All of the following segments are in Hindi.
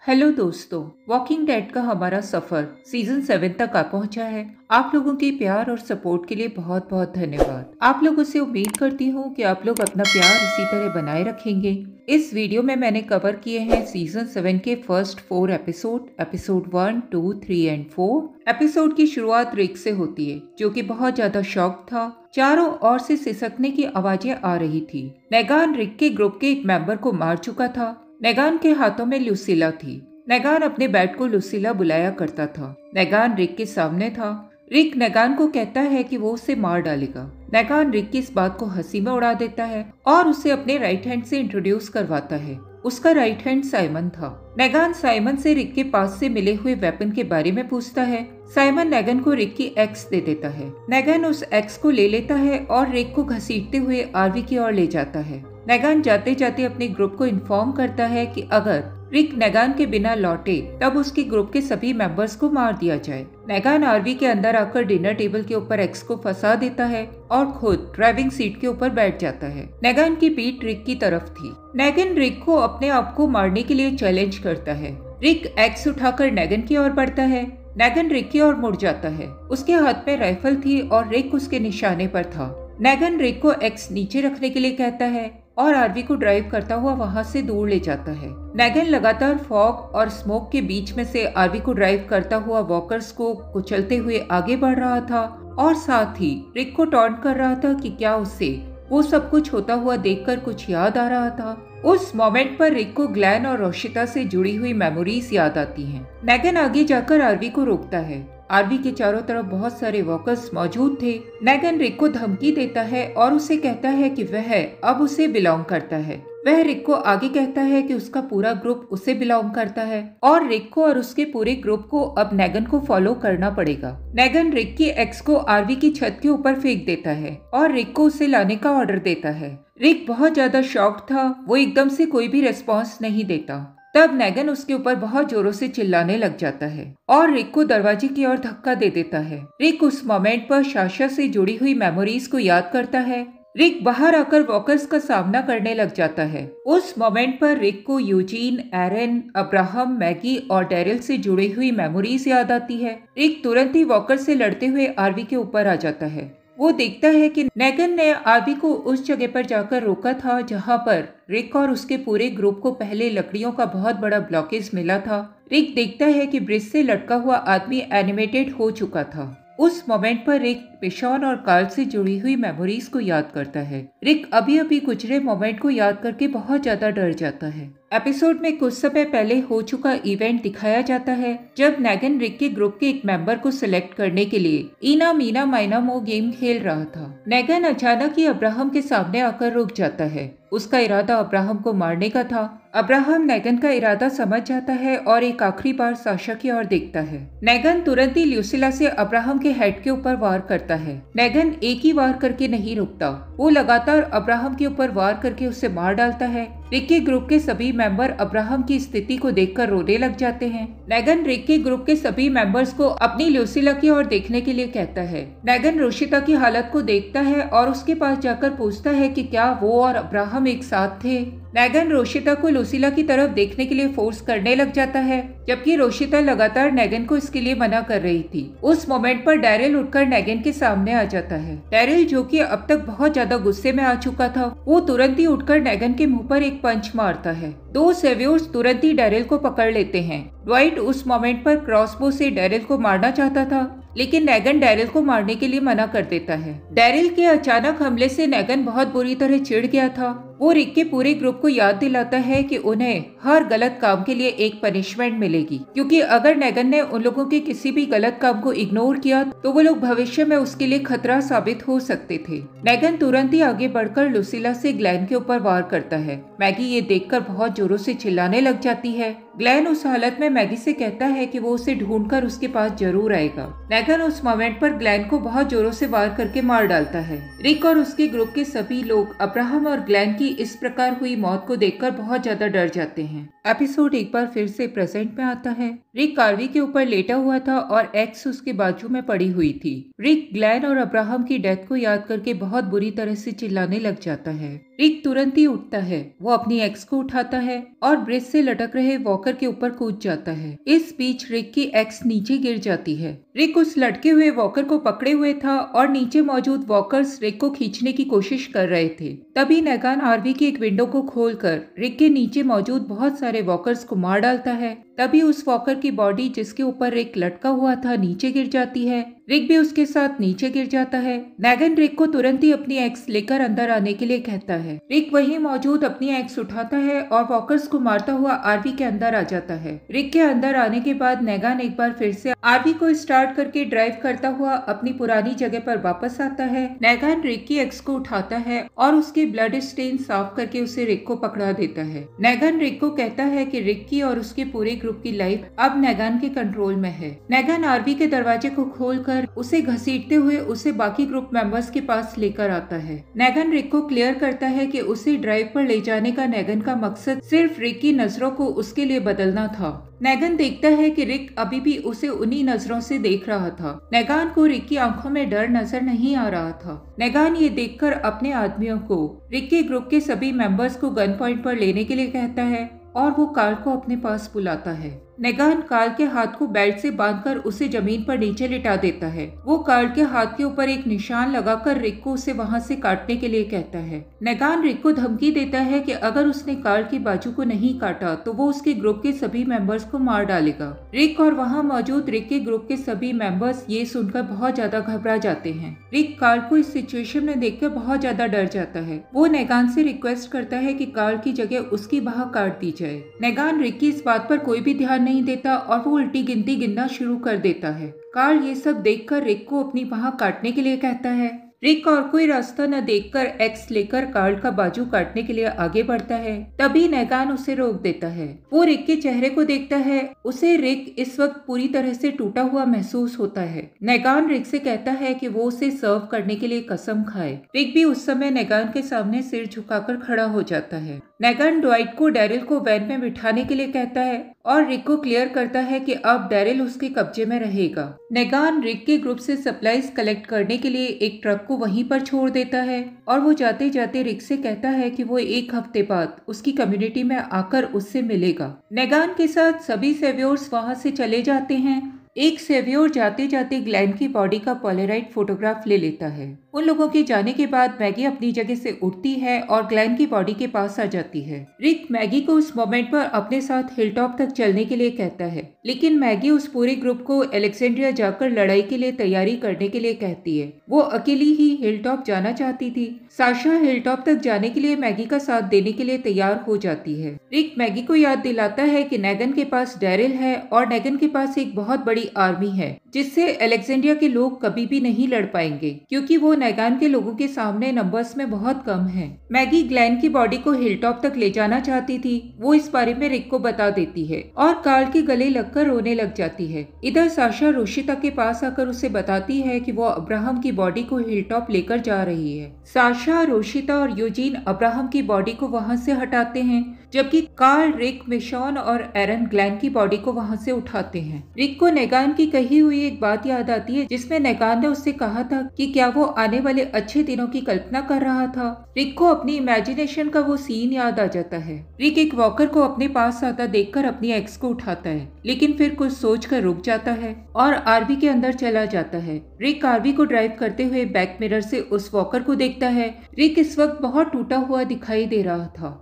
हेलो दोस्तों, वॉकिंग डेड का हमारा सफर सीजन 7 तक आ पहुंचा है। आप लोगों के प्यार और सपोर्ट के लिए बहुत बहुत धन्यवाद। आप लोगों से उम्मीद करती हूं कि आप लोग अपना प्यार इसी तरह बनाए रखेंगे। इस वीडियो में मैंने कवर किए हैं सीजन 7 के फर्स्ट 4 एपिसोड 1, 2, 3 एंड 4। एपिसोड की शुरुआत रिक से होती है, जो कि बहुत ज्यादा शॉक था। चारों ओर से सिसकने की आवाजें आ रही थी। नेगान रिक के ग्रुप के एक मेंबर को मार चुका था। नेगान के हाथों में लुसीला थी। नेगान अपने बैट को लुसीला बुलाया करता था। नेगान रिक के सामने था। रिक नेगान को कहता है कि वो उसे मार डालेगा। नेगान रिक की इस बात को हंसी में उड़ा देता है और उसे अपने राइट हैंड से इंट्रोड्यूस करवाता है। उसका राइट हैंड साइमन था। नेगान साइमन से रिक के पास से मिले हुए वेपन के बारे में पूछता है। साइमन नेगन को रिक की एक्स दे देता है। नेगन उस एक्स को ले लेता है और रिक को घसीटते हुए आरवी की ओर ले जाता है। नेगान जाते जाते अपने ग्रुप को इन्फॉर्म करता है कि अगर रिक नेगान के बिना लौटे तब उसके ग्रुप के सभी मेंबर्स को मार दिया जाए। नेगान आरवी के अंदर आकर डिनर टेबल के ऊपर एक्स को फंसा देता है और खुद ड्राइविंग सीट के ऊपर बैठ जाता है। नेगान की पीठ रिक की तरफ थी। नेगन रिक को अपने आप को मारने के लिए चैलेंज करता है। रिक एक्स उठाकर नेगन की ओर बढ़ता है। नेगन रिक की ओर मुड़ जाता है। उसके हाथ में राइफल थी और रिक उसके निशाने पर था। नेगन रिक को एक्स नीचे रखने के लिए कहता है और आरवी को ड्राइव करता हुआ वहां से दूर ले जाता है। नेगन लगातार फॉग और स्मोक के बीच में से आरवी को ड्राइव करता हुआ वॉकर्स को कुचलते हुए आगे बढ़ रहा था और साथ ही रिक को टॉन्ट कर रहा था कि क्या उसे वो सब कुछ होता हुआ देखकर कुछ याद आ रहा था। उस मोमेंट पर रिक को ग्लैन और रोशिता से जुड़ी हुई मेमोरीज याद आती हैं। नेगन आगे जाकर आरवी को रोकता है। आरवी के चारों तरफ बहुत सारे वॉकर्स मौजूद थे। नेगन रिक को धमकी देता है और उसे कहता है कि वह अब उसे बिलोंग करता है। वह रिक को आगे कहता है कि उसका पूरा ग्रुप उसे बिलोंग करता है और रिक को और उसके पूरे ग्रुप को अब नेगन को फॉलो करना पड़ेगा। नेगन रिक की एक्स को आरवी की छत के ऊपर फेंक देता है और रिक को उसे लाने का ऑर्डर देता है। रिक बहुत ज्यादा शॉक्ड था। वो एकदम से कोई भी रेस्पॉन्स नहीं देता। तब नेगन उसके ऊपर बहुत जोरों से चिल्लाने लग जाता है और रिक को दरवाजे की ओर धक्का दे देता है। रिक उस मोमेंट पर साशा से जुड़ी हुई मेमोरीज को याद करता है। रिक बाहर आकर वॉकर्स का सामना करने लग जाता है। उस मोमेंट पर रिक को यूजीन, एरन, अब्राहम, मैगी और डेरिल से जुड़ी हुई मेमोरीज याद आती है। रिक तुरंत ही वॉकर से लड़ते हुए आरवी के ऊपर आ जाता है। वो देखता है कि नेगन ने आरवी को उस जगह पर जाकर रोका था जहां पर रिक और उसके पूरे ग्रुप को पहले लकड़ियों का बहुत बड़ा ब्लॉकेज मिला था। रिक देखता है कि ब्रिज से लटका हुआ आदमी एनिमेटेड हो चुका था। उस मोमेंट पर रिक मिशॉन और कार्ल से जुड़ी हुई मेमोरीज को याद करता है। रिक अभी अभी गुजरे मोमेंट को याद करके बहुत ज्यादा डर जाता है। एपिसोड में कुछ समय पहले हो चुका इवेंट दिखाया जाता है जब नेगन रिक के ग्रुप के एक मेंबर को सिलेक्ट करने के लिए इना मीना माइना मो गेम खेल रहा था। नेगन अचानक ही अब्राहम के सामने आकर रुक जाता है। उसका इरादा अब्राहम को मारने का था। अब्राहम नेगन का इरादा समझ जाता है और एक आखिरी बार साशा की ओर देखता है। नेगन तुरंत ही ल्यूसिला से अब्राहम के हेड के ऊपर वार करता है। नेगन एक ही वार करके नहीं रुकता। वो लगातार अब्राहम के ऊपर वार करके उसे मार डालता है। रिक के ग्रुप के सभी मेंबर अब्राहम की स्थिति को देखकर रोने लग जाते हैं। नेगन रिक के ग्रुप के सभी मेंबर्स को अपनी ल्यूसिला की ओर देखने के लिए कहता है। नेगन रोशिता की हालत को देखता है और उसके पास जाकर पूछता है कि क्या वो और अब्राहम एक साथ थे। नेगन रोशिता को लुसीला की तरफ देखने के लिए फोर्स करने लग जाता है, जबकि रोशिता लगातार नेगन को इसके लिए मना कर रही थी। उस मोमेंट पर डेरिल उठकर नेगन के सामने आ जाता है। डेरिल, जो कि अब तक बहुत ज्यादा गुस्से में आ चुका था, वो तुरंत ही उठकर नेगन के मुंह पर एक पंच मारता है। दो सेव्योर्स तुरंत ही डेरिल को पकड़ लेते हैं। ड्वाइट उस मोमेंट पर क्रॉसबो से डेरिल को मारना चाहता था, लेकिन नेगन डेरिल को मारने के लिए मना कर देता है। डेरिल के अचानक हमले से नेगन बहुत बुरी तरह चिढ़ गया था। वो रिक के पूरे ग्रुप को याद दिलाता है कि उन्हें हर गलत काम के लिए एक पनिशमेंट मिलेगी, क्योंकि अगर नेगन ने उन लोगों के किसी भी गलत काम को इग्नोर किया तो वो लोग भविष्य में उसके लिए खतरा साबित हो सकते थे। नेगन तुरंत ही आगे बढ़कर लुसीला से ग्लैन के ऊपर वार करता है। मैगी ये देखकर बहुत जोरों से चिल्लाने लग जाती है। ग्लैन उस हालत में मैगी से कहता है कि वो उसे ढूंढकर उसके पास जरूर आएगा। नेगन उस मोमेंट पर ग्लैन को बहुत जोरों से वार करके मार डालता है। रिक और उसके ग्रुप के सभी लोग अब्राहम और ग्लैन की की इस प्रकार हुई मौत को देखकर बहुत ज्यादा डर जाते हैं। एपिसोड एक बार फिर से प्रेजेंट में आता है। रिक कार्वी के ऊपर लेटा हुआ था और एक्स उसके बाजू में पड़ी हुई थी। रिक ग्लैन और अब्राहम की डेथ को याद करके बहुत बुरी तरह से चिल्लाने लग जाता है। रिक तुरंत ही उठता है, वो अपनी एक्स को उठाता है और ब्रिज से लटक रहे वॉकर के ऊपर कूद जाता है। इस बीच रिक की एक्स नीचे गिर जाती है। रिक उस लटके हुए वॉकर को पकड़े हुए था और नीचे मौजूद वॉकर्स रिक को खींचने की कोशिश कर रहे थे। तभी नेगान आरवी की एक विंडो को खोलकर रिक के नीचे मौजूद बहुत सारे वॉकर्स को मार डालता है। तभी उस वॉकर की बॉडी जिसके ऊपर रिक लटका हुआ था नीचे गिर जाती है। रिक भी उसके साथ नीचे गिर जाता है। नेगन रिक को तुरंत ही अपनी एक्स लेकर अंदर आने के लिए कहता है। रिक वहीं मौजूद अपनी एक्स उठाता है और वॉकर्स को मारता हुआ आरवी के अंदर आ जाता है। रिक के अंदर आने के बाद नेगन एक बार फिर से आरवी को स्टार्ट करके ड्राइव करता हुआ अपनी पुरानी जगह पर वापस आता है। नेगन रिक की एक्स को उठाता है और उसके ब्लड स्टेन साफ करके उसे रिक को पकड़ा देता है। नेगन रिक को कहता है कि रिक की और उसके पूरे ग्रुप की लाइफ अब नेगन के कंट्रोल में है। नेगन आरवी के दरवाजे को खोलकर उसे घसीटते हुए उसे बाकी ग्रुप मेंबर्स के पास लेकर आता है। नेगन रिक को क्लियर करता है कि उसे ड्राइव पर ले जाने का नेगन का मकसद सिर्फ रिक की नजरों को उसके लिए बदलना था। नेगन देखता है कि रिक अभी भी उसे उन्हीं नजरों से देख रहा था। नेगन को रिक की आंखों में डर नजर नहीं आ रहा था। नेगन ये देखकर अपने आदमियों को रिक के ग्रुप के सभी मेंबर्स को गन पॉइंट पर लेने के लिए कहता है और वो कार्ल को अपने पास बुलाता है। नेगन कार्ल के हाथ को बेल्ट से बांधकर उसे जमीन पर नीचे लिटा देता है। वो कार्ल के हाथ के ऊपर एक निशान लगाकर रिक को उसे वहां से काटने के लिए कहता है। नेगन रिक को धमकी देता है कि अगर उसने कार्ल की बाजू को नहीं काटा तो वो उसके ग्रुप के सभी मेंबर्स को मार डालेगा। रिक और वहाँ मौजूद रिक के ग्रुप के सभी मेंबर्स ये सुनकर बहुत ज्यादा घबरा जाते हैं। रिक कार्ल को इस सिचुएशन में देखकर बहुत ज्यादा डर जाता है। वो नेगन से रिक्वेस्ट करता है कि कार्ल की जगह उसकी बाह काट दी जाए। नेगन रिक की इस बात पर कोई भी ध्यान नहीं देता और वो उल्टी गिनती गिनना शुरू कर देता है। कार्ल ये सब देखकर रिक को अपनी बाह काटने के लिए कहता है। रिक और कोई रास्ता न देखकर एक्स लेकर कार्ल का बाजू काटने के लिए आगे बढ़ता है। तभी नेगन उसे रोक देता है। वो रिक के चेहरे को देखता है। उसे रिक इस वक्त पूरी तरह से टूटा हुआ महसूस होता है। नेगन रिक से कहता है कि वो उसे सर्व करने के लिए कसम खाए। रिक भी उस समय नेगन के सामने सिर झुकाकर खड़ा हो जाता है। नेगन ड्वाइट को डैरिल को वैन में बिठाने के लिए कहता है और रिक को क्लियर करता है कि अब डैरिल उसके कब्जे में रहेगा। नेगन रिक के ग्रुप से सप्लाईज कलेक्ट करने के लिए एक ट्रक को वहीं पर छोड़ देता है और वो जाते जाते रिक से कहता है कि वो एक हफ्ते बाद उसकी कम्युनिटी में आकर उससे मिलेगा। नेगन के साथ सभी सेवियर्स वहां से चले जाते हैं। एक सेवियर जाते जाते ग्लैन की बॉडी का पोलराइड फोटोग्राफ ले लेता है। उन लोगों के जाने के बाद मैगी अपनी जगह से उठती है और ग्लैन की बॉडी के पास आ जाती है। रिक मैगी को उस मोमेंट पर अपने साथ हिलटॉप तक चलने के लिए कहता है, लेकिन मैगी उस पूरे ग्रुप को अलेक्जेंड्रिया जाकर लड़ाई के लिए तैयारी करने के लिए कहती है। वो अकेली ही हिलटॉप जाना चाहती थी। साशा हिलटॉप तक जाने के लिए मैगी का साथ देने के लिए तैयार हो जाती है। रिक मैगी को याद दिलाता है कि नेगन के पास डैरिल है और नेगन के पास एक बहुत बड़ी आर्मी है जिससे अलेक्जेंड्रिया के लोग कभी भी नहीं लड़ पाएंगे, क्योंकि वो नेगन के लोगों के सामने नंबर्स में बहुत कम है। मैगी ग्लैन की बॉडी को हिलटॉप तक ले जाना चाहती थी। वो इस बारे में रिक को बता देती है और कार्ल के गले लगकर रोने लग जाती है। इधर साशा रोशिता के पास आकर उसे बताती है कि वो अब्राहम की बॉडी को हिलटॉप लेकर जा रही है। साशा, रोशिता और यूजीन अब्राहम की बॉडी को वहाँ से हटाते हैं, जबकि कार्ल, रिक, मिशॉन और एरन ग्लैन की बॉडी को वहाँ से उठाते हैं। रिक को नेगन की कही हुई एक बात याद आती है जिसमें नेगन ने उससे कहा था कि क्या वो आने वाले अच्छे दिनों की कल्पना कर रहा था। रिक को अपनी इमेजिनेशन का वो सीन याद आ जाता है। रिक एक वॉकर को अपने पास आता देखकर अपनी एक्स को उठाता है, लेकिन फिर कुछ सोचकर रुक जाता है और आरवी के अंदर चला जाता है। रिक आरवी को ड्राइव करते हुए बैक मिरर से उस वॉकर को देखता है। रिक इस वक्त बहुत टूटा हुआ दिखाई दे रहा था।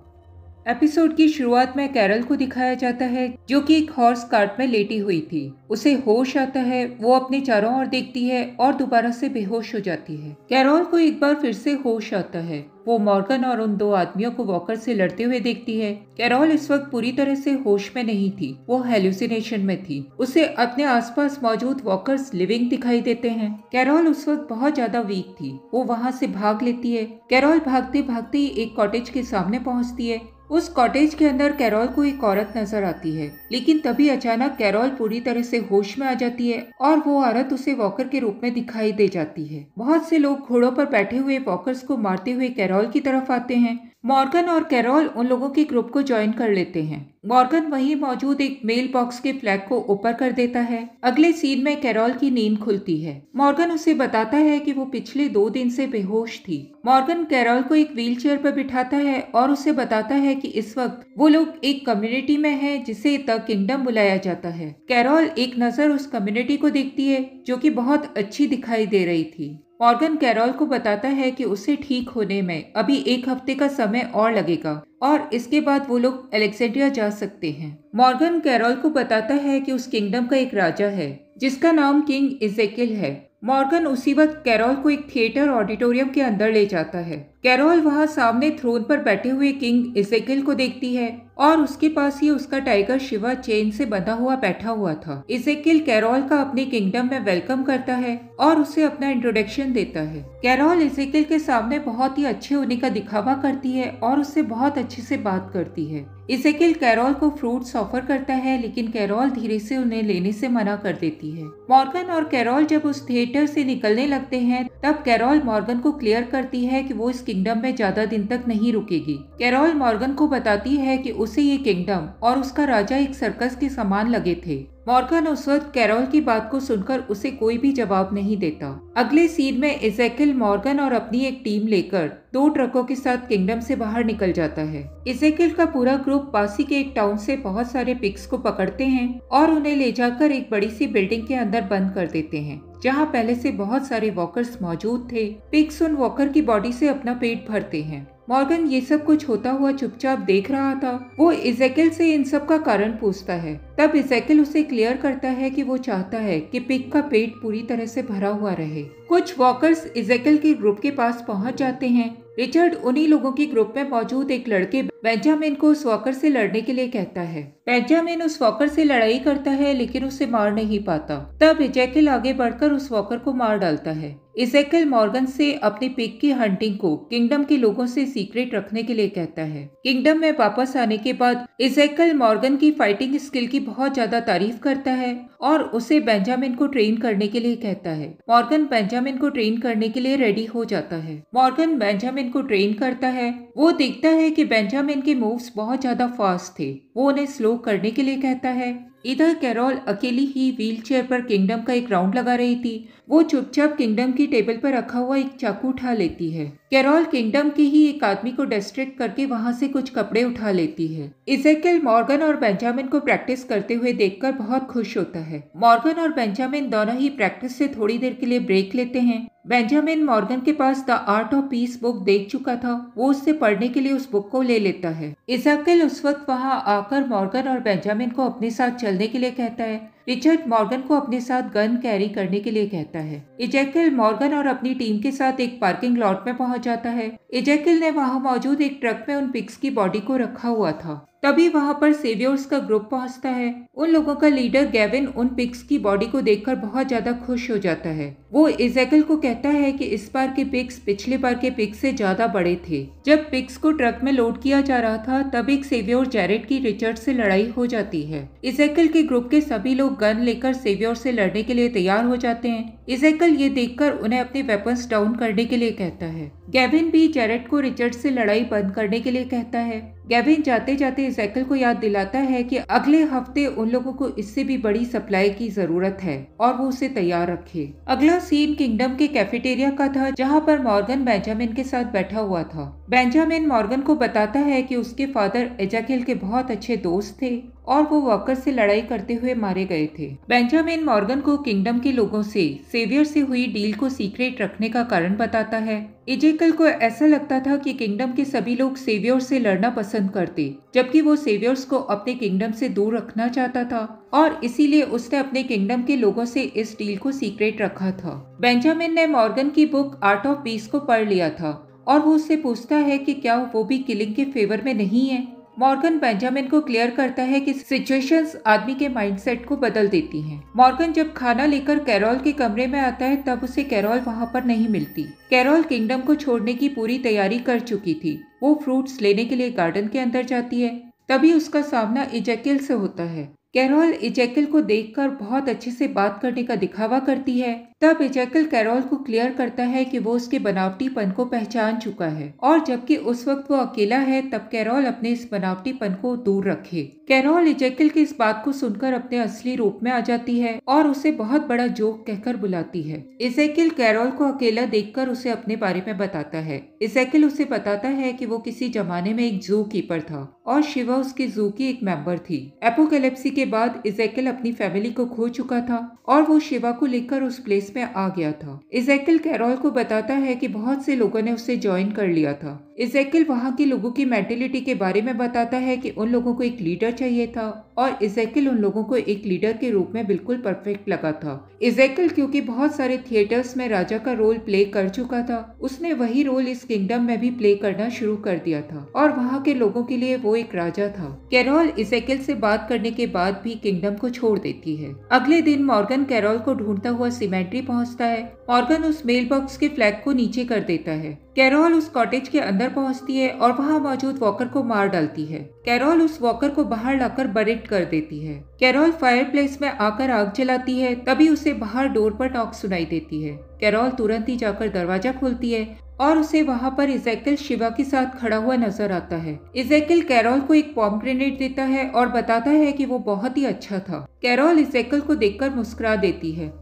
एपिसोड की शुरुआत में कैरल को दिखाया जाता है जो कि एक हॉर्स कार्ट में लेटी हुई थी। उसे होश आता है। वो अपने चारों ओर देखती है और दोबारा से बेहोश हो जाती है। कैरोल को एक बार फिर से होश आता है। वो मॉर्गन और उन दो आदमियों को वॉकर से लड़ते हुए देखती है। कैरोल इस वक्त पूरी तरह से होश में नहीं थी, वो हेलुसिनेशन में थी। उसे अपने आसपास मौजूद वॉकर्स लिविंग दिखाई देते हैं। कैरोल उस वक्त बहुत ज्यादा वीक थी। वो वहाँ से भाग लेती है। कैरोल भागते भागते ही एक कॉटेज के सामने पहुँचती है। उस कॉटेज के अंदर कैरोल को एक औरत नजर आती है, लेकिन तभी अचानक कैरोल पूरी तरह से होश में आ जाती है और वो औरत उसे वॉकर के रूप में दिखाई दे जाती है। बहुत से लोग घोड़ों पर बैठे हुए वॉकर्स को मारते हुए कैरोल की तरफ आते हैं। मॉर्गन और कैरोल उन लोगों के ग्रुप को ज्वाइन कर लेते हैं। मॉर्गन वहीं मौजूद एक मेल बॉक्स के फ्लैग को ऊपर कर देता है। अगले सीन में कैरोल की नींद खुलती है। मॉर्गन उसे बताता है कि वो पिछले 2 दिन से बेहोश थी। मॉर्गन कैरोल को एक व्हील चेयर पर बिठाता है और उसे बताता है कि इस वक्त वो लोग एक कम्युनिटी में हैं जिसे द किंगडम बुलाया जाता है। कैरोल एक नजर उस कम्युनिटी को देखती है जो कि बहुत अच्छी दिखाई दे रही थी। मॉर्गन कैरोल को बताता है कि उसे ठीक होने में अभी 1 हफ्ते का समय और लगेगा और इसके बाद वो लोग अलेक्जेंड्रिया जा सकते हैं। मॉर्गन कैरोल को बताता है कि उस किंगडम का एक राजा है जिसका नाम किंग इज़ेकियल है। मॉर्गन उसी वक्त कैरोल को एक थिएटर ऑडिटोरियम के अंदर ले जाता है। कैरोल वहां सामने थ्रोन पर बैठे हुए किंग इज़ेकियल को देखती है और उसके पास ही उसका टाइगर शिवा चेन से बंधा हुआ बैठा हुआ था। इज़ेकियल कैरोल का अपने किंगडम में वेलकम करता है और उसे अपना इंट्रोडक्शन देता है। कैरोल इज़ेकियल के सामने बहुत ही अच्छे होने का दिखावा करती है और उससे बहुत अच्छे से बात करती है। इज़ेकियल कैरोल को फ्रूट्स ऑफर करता है लेकिन कैरोल धीरे से उन्हें लेने से मना कर देती है। मॉर्गन और कैरोल जब उस थिएटर से निकलने लगते हैं तब कैरोल मॉर्गन को क्लियर करती है कि वो इस किंगडम में ज्यादा दिन तक नहीं रुकेगी। कैरोल मॉर्गन को बताती है कि उसे ये किंगडम और उसका राजा एक सर्कस के समान लगे थे। मॉर्गन उस वक्त कैरोल की बात को सुनकर उसे कोई भी जवाब नहीं देता। अगले सीन में इज़ेकियल मॉर्गन और अपनी एक टीम लेकर 2 ट्रकों के साथ किंगडम से बाहर निकल जाता है। इज़ेकियल का पूरा ग्रुप पासी के एक टाउन से बहुत सारे पिग्स को पकड़ते हैं और उन्हें ले जाकर एक बड़ी सी बिल्डिंग के अंदर बंद कर देते हैं जहाँ पहले से बहुत सारे वॉकर्स मौजूद थे। पिग्स उन वॉकर की बॉडी से अपना पेट भरते हैं। मॉर्गन ये सब कुछ होता हुआ चुपचाप देख रहा था। वो इज़ेकियल से इन सब का कारण पूछता है। तब इज़ेकियल उसे क्लियर करता है कि वो चाहता है कि पिग का पेट पूरी तरह से भरा हुआ रहे। कुछ वॉकर्स इज़ेकियल के ग्रुप के पास पहुंच जाते हैं। रिचर्ड उन्हीं लोगों के ग्रुप में मौजूद एक लड़के बेंजामिन को उस वॉकर से लड़ने के लिए कहता है। बेंजामिन उस वॉकर से लड़ाई करता है लेकिन उसे मार नहीं पाता। तब इज़ेकियल आगे बढ़कर उस वॉकर को मार डालता है। इज़ेकियल मॉर्गन से अपनी पिग की हंटिंग को किंगडम के लोगों से सीक्रेट रखने के लिए कहता है। किंगडम में वापस आने के बाद इज़ेकियल मॉर्गन की फाइटिंग स्किल की बहुत ज्यादा तारीफ करता है और उसे बेंजामिन को ट्रेन करने के लिए कहता है। मॉर्गन बेंजामिन को ट्रेन करने के लिए रेडी हो जाता है। मॉर्गन बेंजामिन को ट्रेन करता है। वो देखता है कि बेंजामिन के मूव्स बहुत ज्यादा फास्ट थे। वो उन्हें स्लो करने के लिए कहता है। इधर कैरोल अकेली ही व्हील चेयर पर किंगडम का एक राउंड लगा रही थी। वो चुपचाप किंगडम की टेबल पर रखा हुआ एक चाकू उठा लेती है। कैरोल किंगडम के ही एक आदमी को डिस्ट्रैक्ट करके वहां से कुछ कपड़े उठा लेती है। इज़ेकियल मॉर्गन और बेंजामिन को प्रैक्टिस करते हुए देखकर बहुत खुश होता है। मॉर्गन और बेंजामिन दोनों ही प्रैक्टिस से थोड़ी देर के लिए ब्रेक लेते हैं। बेंजामिन मॉर्गन के पास the art of peace book देख चुका था। वो उससे पढ़ने के लिए उस बुक को ले लेता है। इज़ेकियल उस वक्त वहां आकर मॉर्गन और बेंजामिन को अपने साथ चलने के लिए कहता है। रिचर्ड मॉर्गन को अपने साथ गन कैरी करने के लिए कहता है। इज़ेकियल मॉर्गन और अपनी टीम के साथ एक पार्किंग लॉट में पहुंच जाता है। इज़ेकियल ने वहां मौजूद एक ट्रक में उन पिग्स की बॉडी को रखा हुआ था। तभी वहां पर सेवियर्स का ग्रुप पहुंचता है। उन लोगों का लीडर गेविन उन पिग्स की बॉडी को देखकर बहुत ज्यादा खुश हो जाता है। वो इज़ेकियल को कहता है कि इस बार के पिग्स पिछले बार के पिग्स से ज्यादा बड़े थे। जब पिग्स को ट्रक में लोड किया जा रहा था तब एक सेवियर जैरेड की रिचर्ड से लड़ाई हो जाती है। इज़ेकियल के ग्रुप के सभी लोग गन लेकर सेवियर से लड़ने के लिए तैयार हो जाते हैं। इज़ेकियल ये देखकर उन्हें अपने वेपन्स डाउन करने के लिए कहता है। गेविन भी जैरेड को रिचर्ड से लड़ाई बंद करने के लिए कहता है। गेविन जाते जाते इज़ेकियल को याद दिलाता है कि अगले हफ्ते उन लोगों को इससे भी बड़ी सप्लाई की जरूरत है और वो उसे तैयार रखे। अगला सीन किंगडम के कैफेटेरिया का था जहाँ पर मॉर्गन बेंजामिन के साथ बैठा हुआ था। बेंजामिन मॉर्गन को बताता है कि उसके फादर इज़ेकियल के बहुत अच्छे दोस्त थे और वो वॉकर से लड़ाई करते हुए मारे गए थे। बेंजामिन मॉर्गन को किंगडम के लोगों से सेवियर से हुई डील को सीक्रेट रखने का कारण बताता है। इज़ेकियल को ऐसा लगता था कि किंगडम के सभी लोग सेवियर से लड़ना पसंद करते, जबकि वो सेवियर्स को अपने किंगडम से दूर रखना चाहता था और इसीलिए उसने अपने किंगडम के लोगों से इस डील को सीक्रेट रखा था। बेंजामिन ने मॉर्गन की बुक आर्ट ऑफ पीस को पढ़ लिया था और वो उससे पूछता है कि क्या वो भी किलिंग के फेवर में नहीं है। मॉर्गन बेंजामिन को क्लियर करता है कि सिचुएशंस आदमी के माइंडसेट को बदल देती हैं। मॉर्गन जब खाना लेकर कैरोल के कमरे में आता है तब उसे कैरोल वहां पर नहीं मिलती। कैरोल किंगडम को छोड़ने की पूरी तैयारी कर चुकी थी। वो फ्रूट्स लेने के लिए गार्डन के अंदर जाती है। तभी उसका सामना इज़ेकियल से होता है। कैरोल इजैकल को देखकर बहुत अच्छे से बात करने का दिखावा करती है। तब इजैकल कैरोल को क्लियर करता है कि वो उसके बनावटीपन को पहचान चुका है और जबकि उस वक्त वो अकेला है, तब कैरोल अपने इस बनावटीपन को दूर रखे। कैरोल इजैकल की इस बात को सुनकर अपने असली रूप में आ जाती है और उसे बहुत बड़ा जोक कहकर बुलाती है। इजैकल कैरोल को अकेला देखकर उसे अपने बारे में बताता है। इजैकल उसे बताता है कि वो किसी जमाने में एक जू कीपर था और शिवा उसके जू की एक मेंबर थी। एपोकैलिप्सी के बाद इजैकल अपनी फैमिली को खो चुका था और वो शिवा को लेकर उस प्लेस में आ गया था। इजैकल कैरोल को बताता है कि बहुत से लोगों ने उसे ज्वाइन कर लिया था। इजैकल वहाँ के लोगों की मेंटेलिटी के बारे में बताता है कि उन लोगों को एक लीडर चाहिए था और इजैकल उन लोगों को एक लीडर के रूप में बिल्कुल परफेक्ट लगा था। इजैकल क्योंकि बहुत सारे थिएटर्स में राजा का रोल प्ले कर चुका था, उसने वही रोल इस किंगडम में भी प्ले करना शुरू कर दिया था और वहाँ के लोगों के लिए वो एक राजा था। कैरोल इजैकल से बात करने के बाद भी किंगडम को छोड़ देती है। अगले दिन मॉर्गन कैरोल को ढूंढता हुआ सिमेट्री पहुंचता है। मॉर्गन उस मेल बॉक्स के फ्लैग को नीचे कर देता है। कैरोल उस कॉटेज के अंदर पहुंचती है और वहां मौजूद वॉकर को मार डालती है। कैरोल उस वॉकर को बाहर लाकर बरेट कर देती है। कैरोल फायरप्लेस में आकर आग जलाती है, तभी उसे बाहर डोर पर टॉक सुनाई देती है। कैरोल तुरंत ही जाकर दरवाजा खोलती है और उसे वहां पर इजैकल शिवा के साथ खड़ा हुआ नजर आता है। इजैकल कैरोल को एक पॉमग्रेनेट देता है और बताता है कि वो बहुत ही अच्छा था। कैरोल इजैकल को देखकर मुस्कुरा देती है।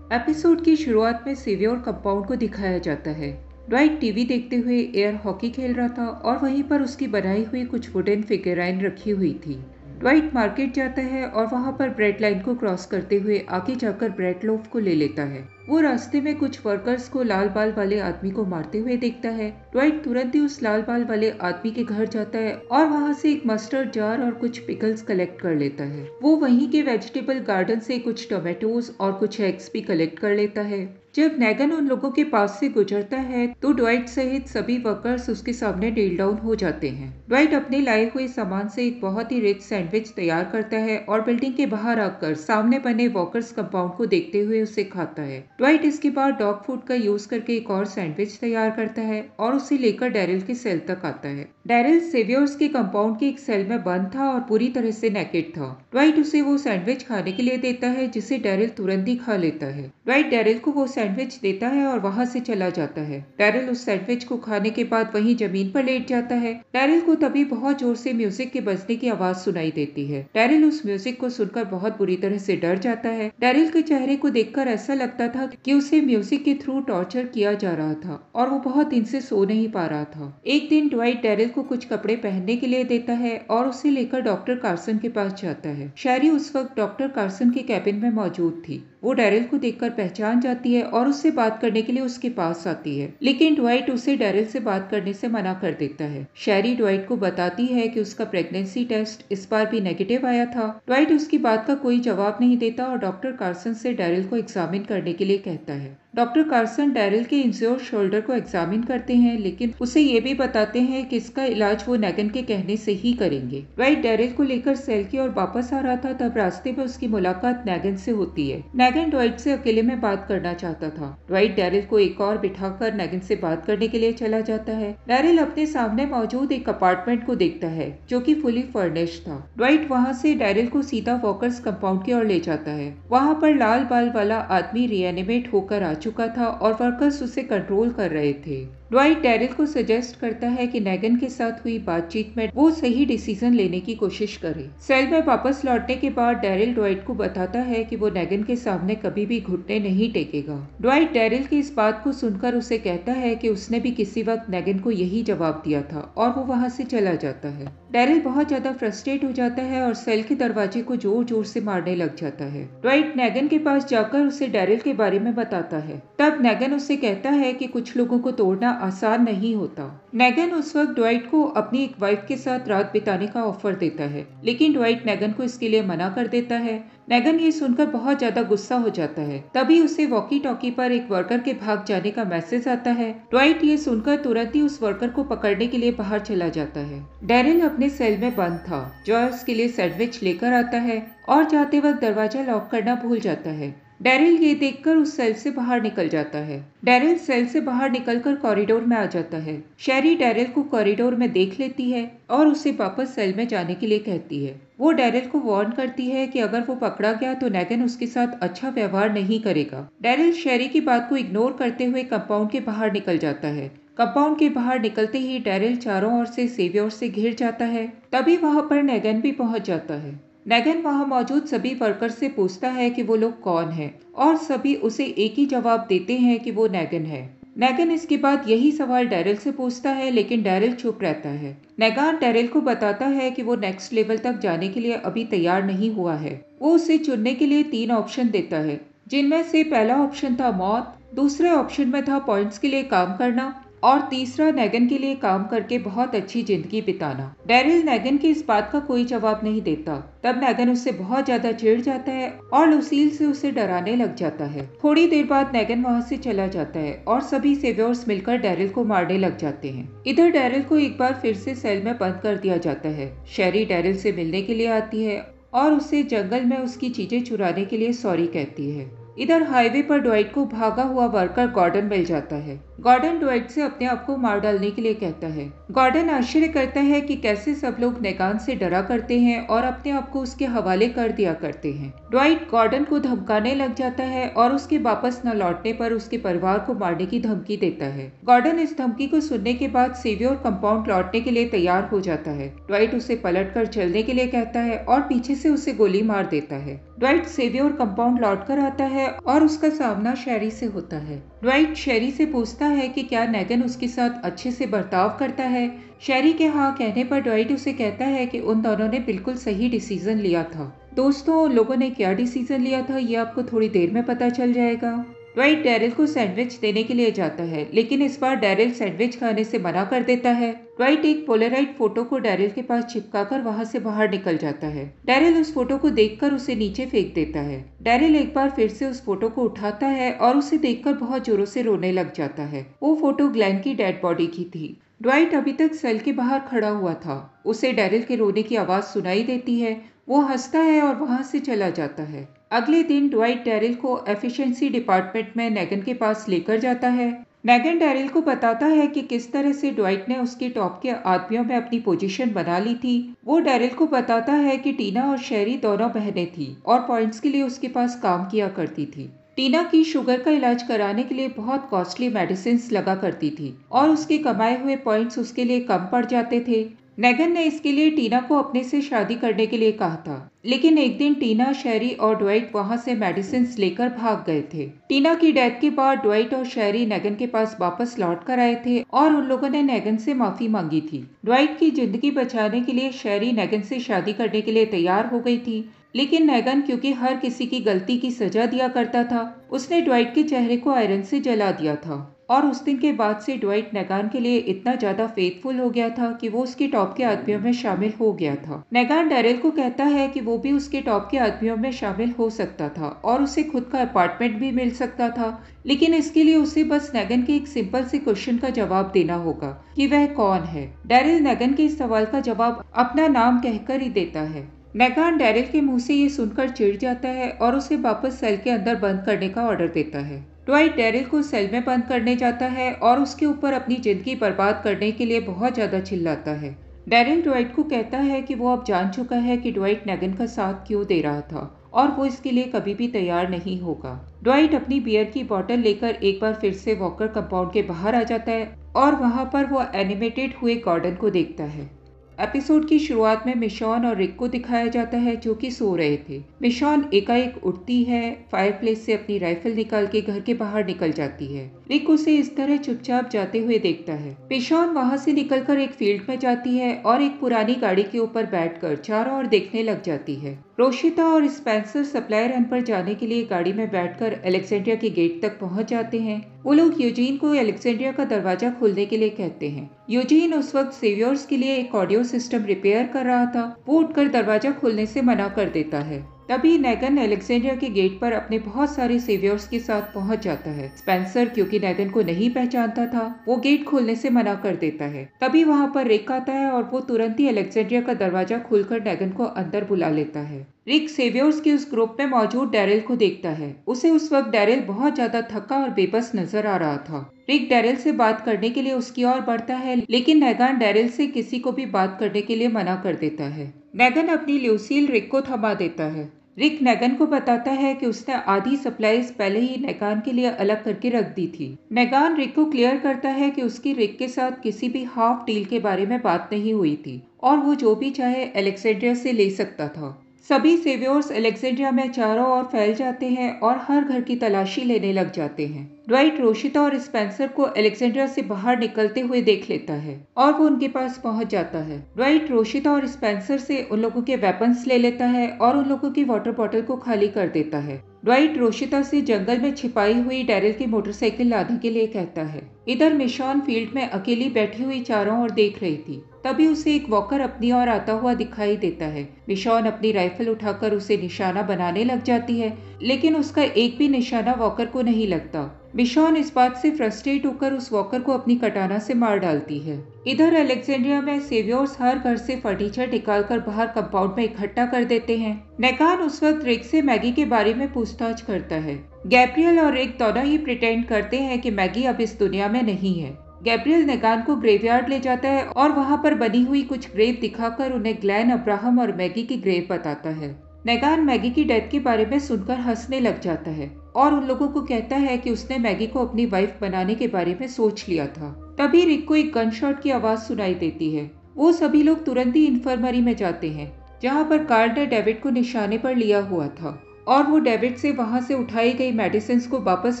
एपिसोड की शुरुआत में सेवियर कंपाउंड को दिखाया जाता है। ड्वाइट टीवी देखते हुए एयर हॉकी खेल रहा था और वहीं पर उसकी बनाई हुई कुछ वुडन फिगराइन रखी हुई थी। ड्वाइट मार्केट जाता है और वहां पर ब्रेड लाइन को क्रॉस करते हुए आगे जाकर ब्रेड लोफ को ले लेता है। वो रास्ते में कुछ वर्कर्स को लाल बाल वाले आदमी को मारते हुए देखता है। ड्वाइट तुरंत ही उस लाल बाल वाले आदमी के घर जाता है और वहां से एक मस्टर्ड जार और कुछ पिकल्स कलेक्ट कर लेता है। वो वहीं के वेजिटेबल गार्डन से कुछ टोमेटोज और कुछ एग्स भी कलेक्ट कर लेता है। जब नेगन उन लोगों के पास से गुजरता है तो ड्वाइट सहित सभी वर्कर्स उसके सामने नील डाउन हो जाते हैं। ड्वाइट अपने लाए हुए सामान से एक बहुत ही रिच सैंडविच तैयार करता है और बिल्डिंग के बाहर आकर सामने बने वर्कर्स कंपाउंड को देखते हुए उसे खाता है। ड्वाइट इसके बाद डॉग फूड का यूज करके एक और सैंडविच तैयार करता है और उसे लेकर डैरिल के सेल तक आता है। डैरिल सेवियर्स के कंपाउंड के एक सेल में बंद था और पूरी तरह से नेकेड था। ड्वाइट उसे वो सैंडविच खाने के लिए देता है जिसे डैरिल तुरंत ही खा लेता है। ड्वाइट डैरिल को वो सैंडविच देता है और वहां से चला जाता है। डैरिल उस सैंडविच को खाने के बाद वहीं जमीन पर लेट जाता है। डैरिल को तभी बहुत जोर से म्यूजिक के बजने की आवाज सुनाई देती है। डैरिल उस म्यूजिक को सुनकर बहुत बुरी तरह से डर जाता है। डैरिल के चेहरे को देखकर ऐसा लगता था कि उसे म्यूजिक के थ्रू टॉर्चर किया जा रहा था और वो बहुत दिन से सो नहीं पा रहा था। एक दिन ड्वाइट डैरिल को कुछ कपड़े पहनने के लिए देता है और उसे लेकर डॉक्टर कार्सन के पास जाता है। शैरी उस वक्त डॉक्टर कार्सन के कैबिन में मौजूद थी। वो डैरिल को देखकर पहचान जाती है और उससे बात करने के लिए उसके पास आती है, लेकिन ड्वाइट उसे डैरिल से बात करने से मना कर देता है। शैरी ड्वाइट को बताती है कि उसका प्रेगनेंसी टेस्ट इस बार भी नेगेटिव आया था। ड्वाइट उसकी बात का कोई जवाब नहीं देता और डॉक्टर कार्सन से डैरिल को एग्जामिन करने के लिए कहता है। डॉक्टर कार्सन डैरिल के इंज्योर्ड शोल्डर को एग्जामिन करते हैं, लेकिन उसे ये भी बताते हैं कि इसका इलाज वो नेगन के कहने से ही करेंगे। ड्वाइट डैरिल को लेकर सेल की ओर वापस आ रहा था, तब रास्ते में उसकी मुलाकात नेगन से होती है। नेगन ड्वाइट से अकेले में बात करना चाहता था। ड्वाइट डैरिल को एक और बिठाकर नेगन से बात करने के लिए चला जाता है। डैरिल अपने सामने मौजूद एक अपार्टमेंट को देखता है जो कि फुली फर्निश्ड था। ड्वाइट वहां से डैरिल को सीधा वॉकर्स कंपाउंड की ओर ले जाता है। वहां पर लाल बाल वाला आदमी रिएनिमेट होकर आ चुका था और वर्कर्स उसे कंट्रोल कर रहे थे। ड्वाइट डैरिल को सजेस्ट करता है कि नेगन के साथ हुई बातचीत में वो सही डिसीजन लेने की कोशिश करे। सेल में वापस लौटने के बाद डैरिल ड्वाइट को बताता है कि वो नेगन के सामने कभी भी घुटने नहीं टेकेगा। ड्वाइट डैरिल की इस बात को सुनकर उसे कहता है कि उसने भी किसी वक्त नेगन को यही जवाब दिया था और वो वहां से चला जाता है। डैरिल बहुत ज्यादा फ्रस्ट्रेट हो जाता है और सेल के दरवाजे को जोर जोर से मारने लग जाता है। ड्वाइट नेगन के पास जाकर उसे डैरिल के बारे में बताता है। तब नेगन उसे कहता है कि कुछ लोगों को तोड़ना आसान नहीं होता। नेगन उस वक्त ड्वाइट को अपनी एक वाइफ के साथ रात बिताने का ऑफर देता है, लेकिन ड्वाइट नेगन को इसके लिए मना कर देता है। नेगन ये सुनकर बहुत ज्यादा गुस्सा हो जाता है। तभी उसे वॉकी टॉकी पर एक वर्कर के भाग जाने का मैसेज आता है। ड्वाइट ये सुनकर तुरंत ही उस वर्कर को पकड़ने के लिए बाहर चला जाता है। डैरिल अपने सेल में बंद था। जॉय उसके लिए सैंडविच लेकर आता है और जाते वक्त दरवाजा लॉक करना भूल जाता है। डैरिल ये देखकर उस सेल से बाहर निकल जाता है। डैरिल सेल से बाहर निकलकर कॉरिडोर में आ जाता है। शैरी डैरिल को कॉरिडोर में देख लेती है और उसे वापस सेल में जाने के लिए कहती है। वो डैरिल को वार्न करती है कि अगर वो पकड़ा गया तो नेगन उसके साथ अच्छा व्यवहार नहीं करेगा। डैरिल शेरी की बात को इग्नोर करते हुए कंपाउंड के बाहर निकल जाता है। कंपाउंड के बाहर निकलते ही डैरिल चारों ओर से सेवियर से घिर जाता है। तभी वहां पर नेगन भी पहुंच जाता है। नेगन वहां मौजूद सभी वर्कर से पूछता है कि वो लोग कौन हैं और सभी उसे एक ही जवाब देते हैं कि वो नेगन है। नेगन इसके बाद यही सवाल डैरिल से पूछता है, लेकिन डैरिल चुप रहता है। नेगन डैरिल को बताता है कि वो नेक्स्ट लेवल तक जाने के लिए अभी तैयार नहीं हुआ है। वो उसे चुनने के लिए 3 ऑप्शन देता है, जिनमें से पहला ऑप्शन था मौत, दूसरे ऑप्शन में था पॉइंट्स के लिए काम करना और तीसरा नेगन के लिए काम करके बहुत अच्छी जिंदगी बिताना। डैरिल नेगन की इस बात का कोई जवाब नहीं देता। तब नेगन उससे बहुत ज्यादा चिढ़ जाता है और लुसील से उसे डराने लग जाता है। थोड़ी देर बाद नेगन वहां से चला जाता है और सभी सेवियर्स मिलकर डैरिल को मारने लग जाते हैं। इधर डैरिल को एक बार फिर से सेल में बंद कर दिया जाता है। शेरी डैरिल से मिलने के लिए आती है और उसे जंगल में उसकी चीजें चुराने के लिए सॉरी कहती है। इधर हाईवे पर ड्वाइट को भागा हुआ वर्कर गॉर्डन मिल जाता है। गॉर्डन ड्वाइट से अपने आप को मार डालने के लिए कहता है। गॉर्डन आश्चर्य करता है कि कैसे सब लोग नेगान से डरा करते हैं और अपने आप को उसके हवाले कर दिया करते हैं। ड्वाइट गॉर्डन को धमकाने लग जाता है और उसके वापस न लौटने पर उसके परिवार को मारने की धमकी देता है। गॉर्डन इस धमकी को सुनने के बाद सेवियर कंपाउंड लौटने के लिए तैयार हो जाता है। ड्वाइट उसे पलटकर चलने के लिए कहता है और पीछे से उसे गोली मार देता है। ड्वाइट सेवियर कंपाउंड लौटकर आता है और उसका सामना शेरी से होता है। ड्वाइट शेरी से पूछता है कि क्या नेगन उसके साथ अच्छे से बर्ताव करता है। शेरी के हाँ कहने पर ड्वाइट उसे कहता है कि उन दोनों ने बिल्कुल सही डिसीजन लिया था। दोस्तों, उन लोगों ने क्या डिसीजन लिया था ये आपको थोड़ी देर में पता चल जाएगा। ड्वाइट डैरिल को सैंडविच देने के लिए जाता है, लेकिन इस बार डैरिल सैंडविच खाने से मना कर देता है। ड्वाइट एक पोलराइड फोटो को डैरिल के पास चिपकाकर वहां से बाहर निकल जाता है। डैरिल उस फोटो को देखकर उसे नीचे फेंक देता है। डैरिल एक बार फिर से उस फोटो को उठाता है और उसे देखकर बहुत जोरों से रोने लग जाता है। वो फोटो ग्लेन की डेड बॉडी की थी। ड्वाइट अभी तक सेल के बाहर खड़ा हुआ था। उसे डैरिल के रोने की आवाज सुनाई देती है। वो हंसता है और वहां से चला जाता है। अगले दिन ड्वाइट डैरिल को एफिशिएंसी डिपार्टमेंट में नेगन के पास लेकर जाता है। नेगन डैरिल को बताता है कि किस तरह से ड्वाइट ने उसके टॉप के आदमियों में अपनी पोजीशन बना ली थी। वो डैरिल को बताता है कि टीना और शेरी दोनों बहनें थी और पॉइंट्स के लिए उसके पास काम किया करती थी। टीना की शुगर का इलाज कराने के लिए बहुत कॉस्टली मेडिसिन लगा करती थी और उसके कमाए हुए पॉइंट्स उसके लिए कम पड़ जाते थे। नेगन ने इसके लिए टीना को अपने से शादी करने के लिए कहा था, लेकिन एक दिन टीना, शेरी और ड्वाइट वहां से मेडिसिन लेकर भाग गए थे। टीना की डेथ के बाद ड्वाइट और शेरी नेगन के पास वापस लौट कर आए थे और उन लोगों ने नेगन से माफी मांगी थी। ड्वाइट की जिंदगी बचाने के लिए शेरी नेगन से शादी करने के लिए तैयार हो गई थी, लेकिन नेगन क्योंकि हर किसी की गलती की सजा दिया करता था, उसने ड्वाइट के चेहरे को आयरन से जला दिया था। और उस दिन के बाद से ड्वाइट नेगान के लिए इतना ज्यादा फेथफुल हो गया था कि वो उसके टॉप के आदमियों में शामिल हो गया था। नेगान डैरिल को कहता है कि वो भी उसके टॉप के आदमियों में शामिल हो सकता था और उसे खुद का अपार्टमेंट भी मिल सकता था, लेकिन इसके लिए उसे बस नेगन के एक सिंपल से क्वेश्चन का जवाब देना होगा कि वह कौन है। डैरिल नेगन के इस सवाल का जवाब अपना नाम कहकर ही देता है। नेगान डैरिल के मुंह से ये सुनकर चिढ़ जाता है और उसे वापस सेल के अंदर बंद करने का ऑर्डर देता है। ड्वाइट डैरिल को सेल में बंद करने जाता है और उसके ऊपर अपनी जिंदगी बर्बाद करने के लिए बहुत ज्यादा चिल्लाता है। डैरिल ड्वाइट को कहता है कि वो अब जान चुका है कि ड्वाइट नेगन का साथ क्यों दे रहा था और वो इसके लिए कभी भी तैयार नहीं होगा। ड्वाइट अपनी बियर की बोतल लेकर एक बार फिर से वॉकर कंपाउंड के बाहर आ जाता है और वहां पर वो एनिमेटेड हुए गॉर्डन को देखता है। एपिसोड की शुरुआत में मिशॉन और रिक को दिखाया जाता है जो कि सो रहे थे। मिशॉन एकाएक उठती है, फायरप्लेस से अपनी राइफल निकाल के घर के बाहर निकल जाती है। रिक उसे इस तरह चुपचाप जाते हुए देखता है। मिशॉन वहां से निकलकर एक फील्ड में जाती है और एक पुरानी गाड़ी के ऊपर बैठकर चारों ओर देखने लग जाती है। रोशिता और स्पेंसर सप्लाई रन पर जाने के लिए गाड़ी में बैठकर अलेक्जेंड्रिया के गेट तक पहुंच जाते हैं। वो लोग यूजीन को अलेक्जेंड्रिया का दरवाजा खोलने के लिए कहते हैं। यूजीन उस वक्त सेवियर्स के लिए एक ऑडियो सिस्टम रिपेयर कर रहा था। वो उठकर दरवाजा खोलने से मना कर देता है। तभी नेगन अलेक्जेंड्रिया के गेट पर अपने बहुत सारे सेवियर्स के साथ पहुंच जाता है। स्पेंसर क्योंकि नेगन को नहीं पहचानता था, वो गेट खोलने से मना कर देता है। तभी वहां पर रिक आता है और वो तुरंत ही अलेक्जेंड्रिया का दरवाजा खोलकर नेगन को अंदर बुला लेता है। रिक सेवियर्स के उस ग्रुप में मौजूद डैरिल को देखता है। उसे उस वक्त डैरिल बहुत ज्यादा थका और बेबस नजर आ रहा था। रिक डैरिल से बात करने के लिए उसकी ओर बढ़ता है, लेकिन नेगान डैरिल से किसी को भी बात करने के लिए मना कर देता है। नेगन अपनी ल्यूसील रिक को थमा देता है। रिक नेगन को बताता है कि उसने आधी सप्लाईज पहले ही नेगान के लिए अलग करके रख दी थी। नेगान रिक को क्लियर करता है कि उसकी रिक के साथ किसी भी हाफ डील के बारे में बात नहीं हुई थी और वो जो भी चाहे अलेक्जेंड्रिया से ले सकता था। सभी सेवियर्स अलेक्जेंड्रिया में चारों ओर फैल जाते हैं और हर घर की तलाशी लेने लग जाते हैं। ड्वाइट रोशिता और स्पेंसर को अलेक्जेंड्रिया से बाहर निकलते हुए देख लेता है और वो उनके पास पहुंच जाता है। ड्वाइट रोशिता और स्पेंसर से उन लोगों के वेपन्स ले लेता है और उन लोगों की वाटर बॉटल को खाली कर देता है। ड्वाइट रोशिता से जंगल में छिपाई हुई डैरिल की मोटरसाइकिल लाने के लिए कहता है। इधर मिशॉन फील्ड में अकेली बैठी हुई चारों ओर देख रही थी। तभी उसे एक वॉकर अपनी ओर आता हुआ दिखाई देता है। मिशॉन अपनी राइफल उठाकर उसे निशाना बनाने लग जाती है, लेकिन उसका एक भी निशाना वॉकर को नहीं लगता। मिशॉन इस बात से फ्रस्ट्रेट होकर उस वॉकर को अपनी कटाना से मार डालती है। इधर अलेक्जेंड्रिया में सेवियर्स हर घर से फर्नीचर निकालकर बाहर कंपाउंड में इकट्ठा कर देते हैं। नेगान उस वक्त रिक से मैगी के बारे में पूछताछ करता है। गैब्रियल और रिक दोनों ही प्रिटेंड करते हैं कि मैगी अब इस दुनिया में नहीं है। गैब्रियल नेगान को ग्रेवयार्ड ले जाता है और वहां पर बनी हुई कुछ ग्रेव दिखाकर उन्हें ग्लेन अब्राहम और मैगी की ग्रेव बताता है। नेगान मैगी की डेथ के बारे में सुनकर हंसने लग जाता है और उन लोगों को कहता है कि उसने मैगी को अपनी वाइफ बनाने के बारे में सोच लिया था। तभी रिक को एक गन शॉट की आवाज सुनाई देती है। वो सभी लोग तुरंत ही इन्फर्मरी में जाते हैं, जहाँ पर कार्ल ने डेविड को निशाने पर लिया हुआ था और वो डेविड से वहां से उठाई गई मेडिसिन को वापस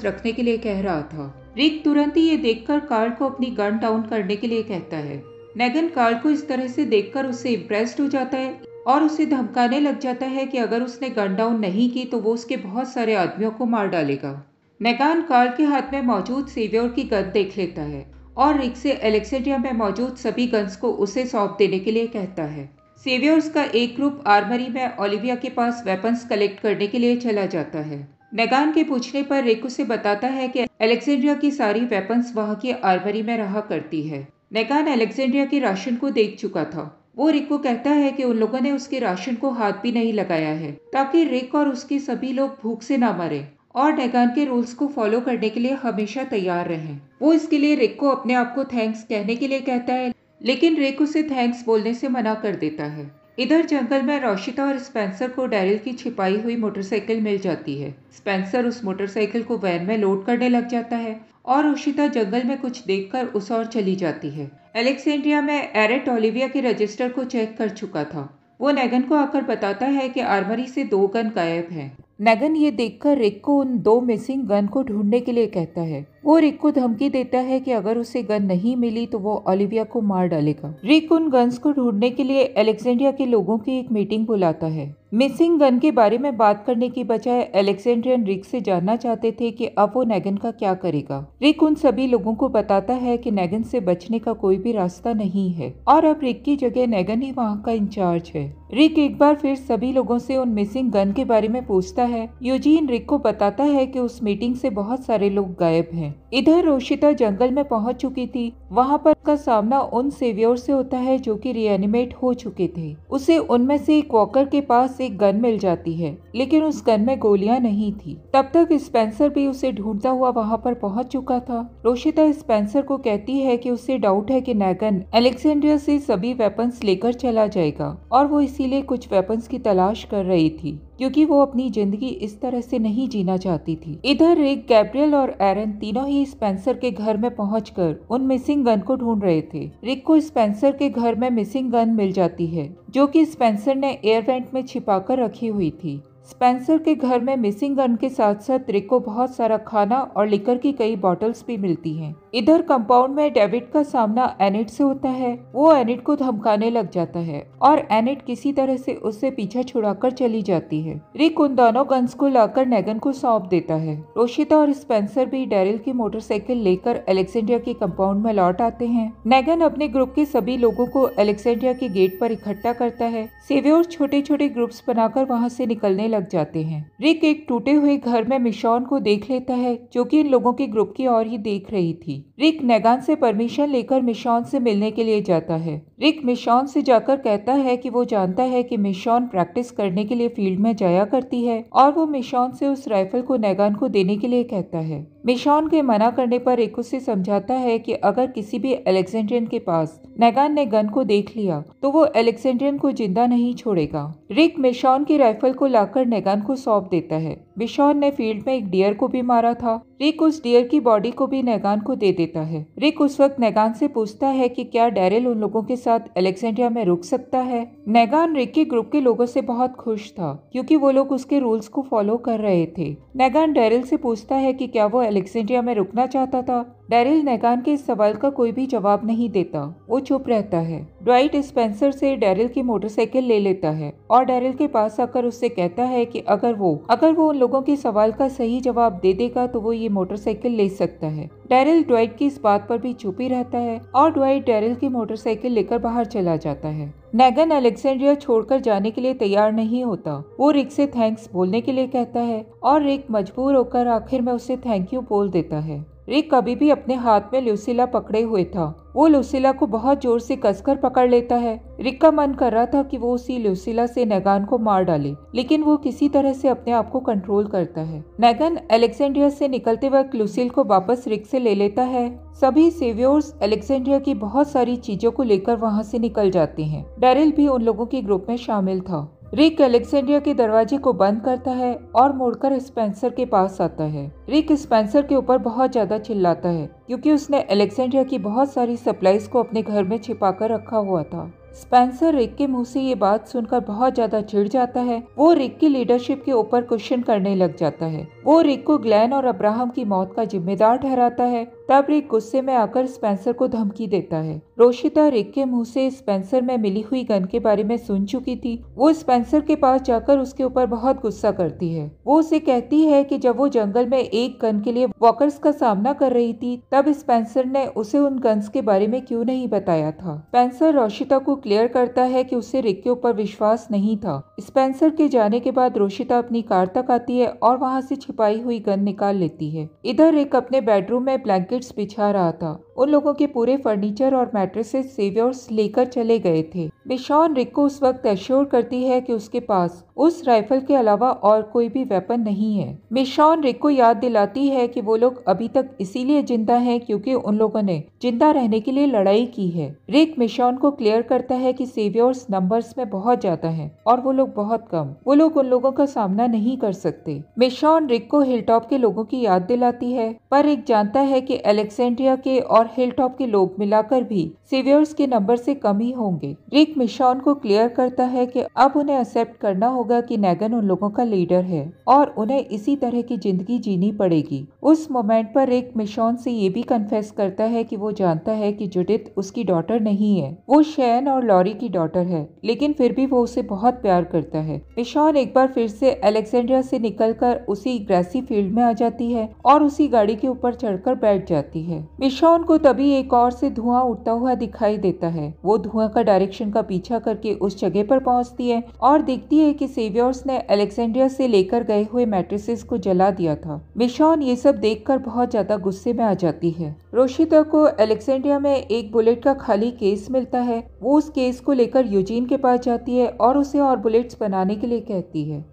रखने के लिए कह रहा था। रिक तुरंत ही ये देखकर कार्ल को अपनी गन डाउन करने के लिए कहता है। नेगन कार्ल को इस तरह से देखकर उससे इम्प्रेस्ड हो जाता है और उसे धमकाने लग जाता है कि अगर उसने गन डाउन नहीं की तो वो उसके बहुत सारे आदमियों को मार डालेगा। नेगान कार्ल के हाथ में मौजूद सेवियर की गन देख लेता है और रिक से अलेक्जेंड्रिया में मौजूद सभी गन्स को उसे सौंप देने के लिए कहता है। सेवियर्स का एक ग्रुप आर्मरी में ओलिविया के पास वेपन्स कलेक्ट करने के लिए चला जाता है। नेगान के पूछने पर रिक उसे बताता है कि अलेक्जेंड्रिया की सारी वेपन्स वहां की आर्मरी में रहा करती है। नेगान अलेक्जेंड्रिया के राशन को देख चुका था। वो रिक को कहता है कि उन लोगों ने उसके राशन को हाथ भी नहीं लगाया है, ताकि रिक और उसके सभी लोग भूख से ना मरे और नेगान के रूल्स को फॉलो करने के लिए हमेशा तैयार रहें। वो इसके लिए रिक को अपने आप को थैंक्स कहने के लिए कहता है, लेकिन रिक उसे थैंक्स बोलने से मना कर देता है। इधर जंगल में रोशिता और स्पेंसर को डैरिल की छिपाई हुई मोटरसाइकिल मिल जाती है। स्पेंसर उस मोटरसाइकिल को वैन में लोड करने लग जाता है और रोशिता जंगल में कुछ देखकर उस ओर चली जाती है। अलेक्जेंड्रिया में एरेट ओलिविया के रजिस्टर को चेक कर चुका था। वो नेगन को आकर बताता है कि आर्मरी से 2 गन गायब हैं। नेगन ये देखकर रिक को उन 2 मिसिंग गन को ढूंढने के लिए कहता है। वो रिक को धमकी देता है कि अगर उसे गन नहीं मिली तो वो ओलिविया को मार डालेगा। रिक उन गन्स को ढूंढने के लिए अलेक्जेंड्रिया के लोगों की एक मीटिंग बुलाता है। मिसिंग गन के बारे में बात करने की बजाय अलेक्जेंड्रियन रिक से जानना चाहते थे कि अब वो नेगन का क्या करेगा। रिक उन सभी लोगों को बताता है कि नेगन से बचने का कोई भी रास्ता नहीं है और अब रिक की जगह नेगन ही वहाँ का इंचार्ज है। रिक एक बार फिर सभी लोगों से उन मिसिंग गन के बारे में पूछता है। यूजीन रिक को बताता है कि उस मीटिंग से बहुत सारे लोग गायब हैं। इधर रोशिता जंगल में पहुंच चुकी थी। वहां पर का सामना उन सेवियर से होता है जो कि रिएनिमेट हो चुके थे। उसे उनमें से एक वॉकर के पास एक गन मिल जाती है, लेकिन उस गन में गोलियां नहीं थी। तब तक स्पेंसर भी उसे ढूंढता हुआ वहां पर पहुंच चुका था। रोशिता स्पेंसर को कहती है कि उसे डाउट है कि नेगन अलेक्जेंड्रिया से सभी वेपन्स लेकर चला जाएगा और वो इसीलिए कुछ वेपन्स की तलाश कर रही थी, क्योंकि वो अपनी जिंदगी इस तरह से नहीं जीना चाहती थी। इधर रिक, गैब्रियल और एरन तीनों ही स्पेंसर के घर में पहुंचकर उन मिसिंग गन को ढूंढ रहे थे। रिक को स्पेंसर के घर में मिसिंग गन मिल जाती है, जो कि स्पेंसर ने एयर वेंट में छिपाकर रखी हुई थी। स्पेंसर के घर में मिसिंग गन के साथ साथ रिक को बहुत सारा खाना और लिकर की कई बॉटल्स भी मिलती हैं। इधर कंपाउंड में डेविड का सामना एनिट से होता है। वो एनिट को धमकाने लग जाता है और एनिट किसी तरह से उससे पीछा छुड़ाकर चली जाती है। रिक उन दोनों गन्स को लाकर नेगन को सौंप देता है। रोशिता और स्पेंसर भी डैरिल की मोटरसाइकिल लेकर अलेक्जेंड्रिया के कंपाउंड में लौट आते हैं। नेगन अपने ग्रुप के सभी लोगों को अलेक्जेंड्रिया के गेट पर इकट्ठा करता है। सेवियर छोटे छोटे ग्रुप्स बनाकर वहाँ से निकलने लग जाते हैं। रिक एक टूटे हुए घर में मिशॉन को देख लेता है, जो कि इन लोगों के ग्रुप की ओर ही देख रही थी। रिक नेगान से परमिशन लेकर मिशॉन से मिलने के लिए जाता है। रिक मिशॉन से जाकर कहता है कि वो जानता है कि मिशॉन प्रैक्टिस करने के लिए फील्ड में जाया करती है और वो मिशॉन से उस राइफल को नेगान को देने के लिए कहता है। मिशॉन के मना करने पर रिक उसे समझाता है कि अगर किसी भी अलेक्जेंड्रियन के पास नेगान ने गन को देख लिया तो वो अलेक्जेंड्रियन को जिंदा नहीं छोड़ेगा। रिक मिशॉन की राइफल को लाकर नेगान को सौंप देता है। मिशॉन ने फील्ड में एक डियर को भी मारा था। रिक उस डियर की बॉडी को भी नेगान को दे देता है। रिक उस वक्त नेगान से पूछता है कि क्या डैरिल उन लोगों के साथ अलेक्जेंड्रिया में रुक सकता है। नेगान रिक के ग्रुप के लोगों से बहुत खुश था क्योंकि वो लोग उसके रूल्स को फॉलो कर रहे थे। नेगान डैरिल से पूछता है कि क्या वो अलेक्जेंड्रिया में रुकना चाहता था। डैरिल नेगान के इस सवाल का कोई भी जवाब नहीं देता, वो चुप रहता है। ड्वाइट स्पेंसर से डैरिल की मोटरसाइकिल ले लेता है और डैरिल के पास आकर उससे कहता है कि अगर वो उन लोगों के सवाल का सही जवाब दे देगा तो वो ये मोटरसाइकिल ले सकता है। डैरिल ड्वाइट की इस बात पर भी चुप ही रहता है और ड्वाइट डैरिल की मोटरसाइकिल लेकर बाहर चला जाता है। नेगन अलेक्जेंड्रिया छोड़कर जाने के लिए तैयार नहीं होता। वो रिक से थैंक्स बोलने के लिए कहता है और रिक मजबूर होकर आखिर में उसे थैंक यू बोल देता है। रिक अभी भी अपने हाथ में लुसिला पकड़े हुए था। वो लुसिला को बहुत जोर से कसकर पकड़ लेता है। रिक का मन कर रहा था कि वो उसी लुसिला से नेगान को मार डाले, लेकिन वो किसी तरह से अपने आप को कंट्रोल करता है। नेगन अलेक्जेंड्रिया से निकलते वक्त लुसिल को वापस रिक से ले लेता है। सभी सेवियर्स अलेक्जेंड्रिया की बहुत सारी चीजों को लेकर वहाँ से निकल जाते हैं। डैरिल भी उन लोगों के ग्रुप में शामिल था। रिक अलेक्जेंड्रिया के दरवाजे को बंद करता है और मुड़कर स्पेंसर के पास आता है। रिक स्पेंसर के ऊपर बहुत ज्यादा चिल्लाता है क्योंकि उसने अलेक्जेंड्रिया की बहुत सारी सप्लाईज को अपने घर में छिपाकर रखा हुआ था। स्पेंसर रिक के मुंह से ये बात सुनकर बहुत ज्यादा चिढ़ जाता है। वो रिक की लीडरशिप के ऊपर क्वेश्चन करने लग जाता है। वो रिक को ग्लेन और अब्राहम की मौत का जिम्मेदार ठहराता है। तब रिक गुस्से में आकर स्पेंसर को धमकी देता है। रोशिता रिक के मुंह से स्पेंसर में मिली हुई गन के बारे में सुन चुकी थी। वो स्पेंसर के पास जाकर उसके ऊपर बहुत गुस्सा करती है। वो उसे कहती है कि जब वो जंगल में एक गन के लिए वॉकर्स का सामना कर रही थी तब स्पेंसर ने उसे उन गन्स के बारे में क्यों नहीं बताया था। स्पेंसर रोशिता को क्लियर करता है कि उसे रिक के ऊपर विश्वास नहीं था। स्पेंसर के जाने के बाद रोशिता अपनी कार तक आती है और वहाँ से छिपाई हुई गन निकाल लेती है। इधर रिक अपने बेडरूम में ब्लैंकेट्स बिछा रहा था। उन लोगों के पूरे फर्नीचर और मैट्रेसेस सेवियर्स लेकर चले गए थे। मिशॉन रिक को उस वक्त एश्योर करती है कि उसके पास उस राइफल के अलावा और कोई भी वेपन नहीं है। मिशॉन रिक को याद दिलाती है कि वो लोग अभी तक इसीलिए जिंदा हैं क्योंकि उन लोगों ने जिंदा रहने के लिए लड़ाई की है। रिक मिशॉन को क्लियर करता है कि सेवियर्स नंबर्स में बहुत ज्यादा हैं और वो लोग बहुत कम। वो लोग उन लोगों का सामना नहीं कर सकते। मिशॉन रिक को हिलटॉप के लोगों की याद दिलाती है, पर रिक जानता है कि अलेक्जेंड्रिया के और हिलटॉप के लोग मिलाकर भी सेवियर्स के नंबर से कम ही होंगे। रिक मिशॉन को क्लियर करता है कि अब उन्हें एक्सेप्ट करना होगा कि नेगन उन लोगों का लीडर है और उन्हें इसी तरह की जिंदगी जीनी पड़ेगी। उस मोमेंट पर रिक मिशॉन से ये भी कन्फेस करता है कि वो जानता है कि जुडिथ उसकी डॉटर नहीं है, वो शैन और लॉरी की डॉटर है, लेकिन फिर भी वो उसे बहुत प्यार करता है। मिशॉन एक बार फिर से अलेक्जेंड्रिया से निकलकर उसी ग्रासी फील्ड में आ जाती है और उसी गाड़ी के ऊपर चढ़कर बैठ जाती है। मिशॉन को तभी एक और से धुआं उठता हुआ दिखाई देता है। वो धुआं का डायरेक्शन का पीछा करके उस जगह पर पहुंचती है और देखती है कि सेवियर्स ने अलेक्जेंड्रिया से लेकर गए हुए मैट्रिसेस को जला दिया था। मिशॉन ये सब देखकर बहुत ज्यादा गुस्से में आ जाती है। रोशिता को अलेक्जेंड्रिया में एक बुलेट का खाली केस मिलता है। वो उस केस को लेकर यूजीन के पास जाती है और उसे और बुलेट्स बनाने के लिए कहती है।